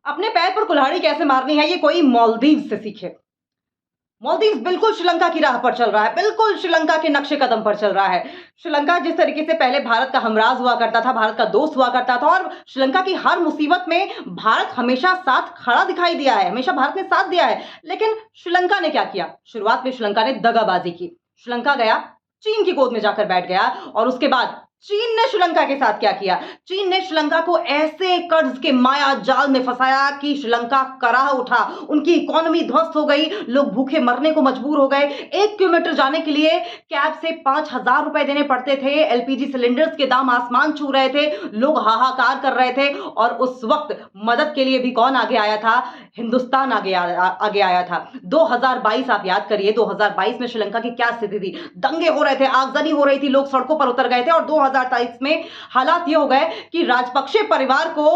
अपने पैर पर कुल्हाड़ी कैसे मारनी है ये कोई मालदीव से सीखे। मालदीव बिल्कुल श्रीलंका की राह पर चल रहा है, बिल्कुल श्रीलंका के नक्शे कदम पर चल रहा है। श्रीलंका जिस तरीके से पहले भारत का हमराज हुआ करता था, भारत का दोस्त हुआ करता था और श्रीलंका की हर मुसीबत में भारत हमेशा साथ खड़ा दिखाई दिया है, हमेशा भारत ने साथ दिया है। लेकिन श्रीलंका ने क्या किया? शुरुआत में श्रीलंका ने दगाबाजी की। श्रीलंका गया, चीन की गोद में जाकर बैठ गया और उसके बाद चीन ने श्रीलंका के साथ क्या किया? चीन ने श्रीलंका को ऐसे कर्ज के माया जाल में फंसाया कि श्रीलंका कराह उठा, उनकी इकोनॉमी ध्वस्त हो गई, लोग भूखे मरने को मजबूर हो गए। 1 किलोमीटर जाने के लिए कैब से 5,000 रुपए देने पड़ते थे, एलपीजी सिलेंडर्स के दाम आसमान छू रहे थे, लोग हाहाकार कर रहे थे और उस वक्त मदद के लिए भी कौन आगे आया था? हिंदुस्तान आगे आया था। 2022 आप याद करिए, 2022 में श्रीलंका की क्या स्थिति थी? दंगे हो रहे थे, आगजनी हो रही थी, लोग सड़कों पर उतर गए थे और 2023 में हालात ये हो गए कि राजपक्षे परिवार को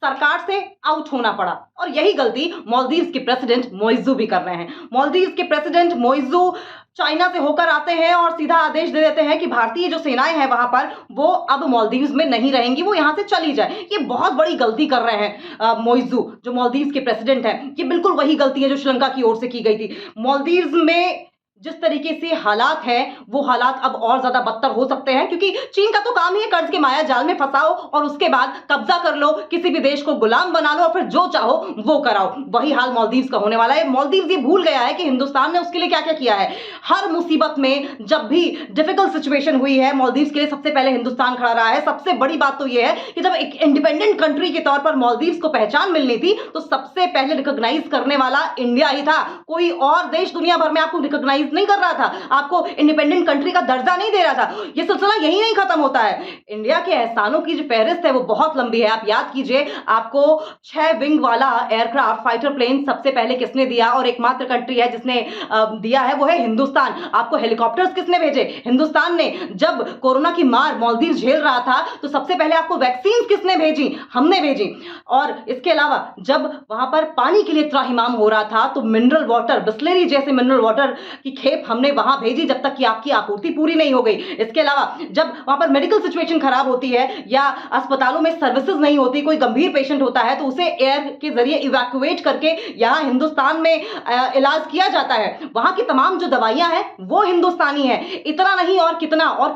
सरकार से आउट होना पड़ा और यही गलती मालदीव के प्रेसिडेंट मोइज़ू भी कर रहे हैं। मालदीव के प्रेसिडेंट मोइज़ू चाइना से होकर आते हैं और सीधा आदेश दे देते हैं कि भारतीय जो सेनाएं हैं वहां पर वो अब मालदीव में नहीं रहेंगी, वो यहां से चली जाए। ये बहुत बड़ी गलती कर रहे हैं मोइज़ू जो मालदीव के प्रेसिडेंट हैं। ये बिल्कुल वही गलती है जो श्रीलंका की ओर से की गई थी। मालदीव में जिस तरीके से हालात हैं, वो हालात अब और ज्यादा बदतर हो सकते हैं क्योंकि चीन का तो काम ही है कर्ज के माया जाल में फंसाओ और उसके बाद कब्जा कर लो, किसी भी देश को गुलाम बना लो और फिर जो चाहो वो कराओ। वही हाल मालदीव का होने वाला है। मालदीव ये भूल गया है कि हिंदुस्तान ने उसके लिए क्या क्या किया है। हर मुसीबत में जब भी डिफिकल्ट सिचुएशन हुई है, मालदीव के लिए सबसे पहले हिंदुस्तान खड़ा रहा है। सबसे बड़ी बात तो यह है कि जब एक इंडिपेंडेंट कंट्री के तौर पर मालदीव को पहचान मिलनी थी तो सबसे पहले रिकॉग्नाइज करने वाला इंडिया ही था। कोई और देश दुनिया भर में आपको रिकॉग्नाइज नहीं कर रहा था, आपको इंडिपेंडेंट कंट्री का दर्जा नहीं दे रहा था। यह सिलसिला यही नहीं खत्म होता है। इंडिया के एहसानों की जो फहरिस्त है वो बहुत लंबी है। आप याद कीजिए, आपको 6 विंग वाला एयरक्राफ्ट फाइटर प्लेन सबसे पहले किसने दिया और एकमात्र कंट्री है जिसने दिया है वो है हिंदुस्तान। आपको हेलीकॉप्टर्स किसने भेजे? हिंदुस्तान ने। जब कोरोना की मार मालदीव झेल रहा था तो सबसे पहले आपको वैक्सीन किसने भेजी? हमने भेजी। और इसके अलावा जब वहां पर पानी के लिए त्राहिमाम हो रहा था तो मिनरल वाटर, बिस्लेरी जैसे मिनरल वाटर की खेप हमने वहां भेजी जब तक कि आपकी आपूर्ति पूरी नहीं हो गई। इसके अलावा जब वहां पर मेडिकल सिचुएशन खराब होती है या अस्पतालों में सर्विसेज नहीं होती, कोई गंभीर पेशेंट होता है तो उसे एयर के जरिए इवैक्यूएट करके यहां हिंदुस्तान में इलाज किया जाता है। वहां की तमाम जो दवाइयां हैं वो हिंदुस्तानी है। इतना नहीं और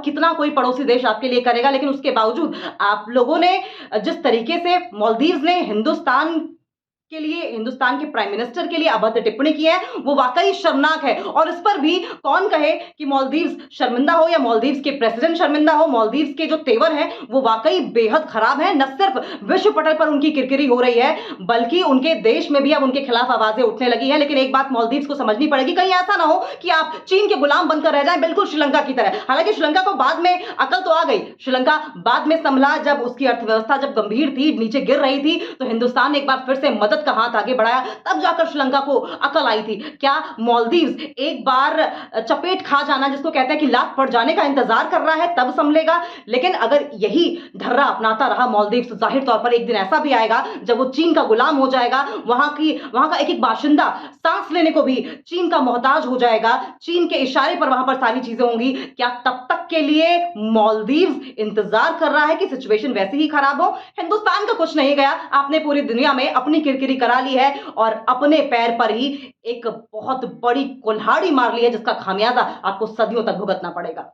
कितना कोई पड़ोसी देश आपके लिए करेगा। लेकिन उसके बावजूद आप लोगों ने जिस तरीके से मालदीव ने हिंदुस्तान के लिए, हिंदुस्तान के प्राइम मिनिस्टर के लिए अभद्र टिप्पणी की है वो वाकई शर्मनाक है। और इस पर भी कौन कहे कि मालदीव शर्मिंदा हो या मालदीव के प्रेसिडेंट शर्मिंदा हो। मालदीव के जो तेवर हैं वो वाकई बेहद खराब है। न सिर्फ विश्व पटल पर उनकी किरकिरी हो रही है बल्कि उनके देश में भी अब उनके खिलाफ आवाजें उठने लगी है। लेकिन एक बात मालदीव को समझनी पड़ेगी, कहीं ऐसा ना हो कि आप चीन के गुलाम बनकर रह जाए, बिल्कुल श्रीलंका की तरह। हालांकि श्रीलंका को बाद में अकल तो आ गई, श्रीलंका बाद में संभला। जब उसकी अर्थव्यवस्था जब गंभीर थी, नीचे गिर रही थी तो हिंदुस्तान ने एक बार फिर से मदद का हाथ आगे बढ़ाया, तब जाकर श्रीलंका को अकल आई थी। क्या मालदीव एक बार चपेट खा जाना, जिसको कहते हैं कि लात पड़ जाने का इंतजार कर रहा है, तब संभलेगा। लेकिन अगर यही ढर्रा अपनाता रहा मालदीव तो जाहिर तौर पर एक दिन ऐसा भी आएगा जब वो चीन का गुलाम हो जाएगा। वहां का एक एक बाशिंदा सांस लेने को भी चीन का मोहताज हो जाएगा। चीन के इशारे पर वहां पर सारी चीजें होंगी। क्या तब तक के लिए मालदीव इंतजार कर रहा है कि सिचुएशन वैसे ही खराब हो? हिंदुस्तान का कुछ नहीं गया, आपने पूरी दुनिया में अपनी किरकिरी करा ली है और अपने पैर पर ही एक बहुत बड़ी कुल्हाड़ी मार ली है जिसका खामियाजा आपको सदियों तक भुगतना पड़ेगा।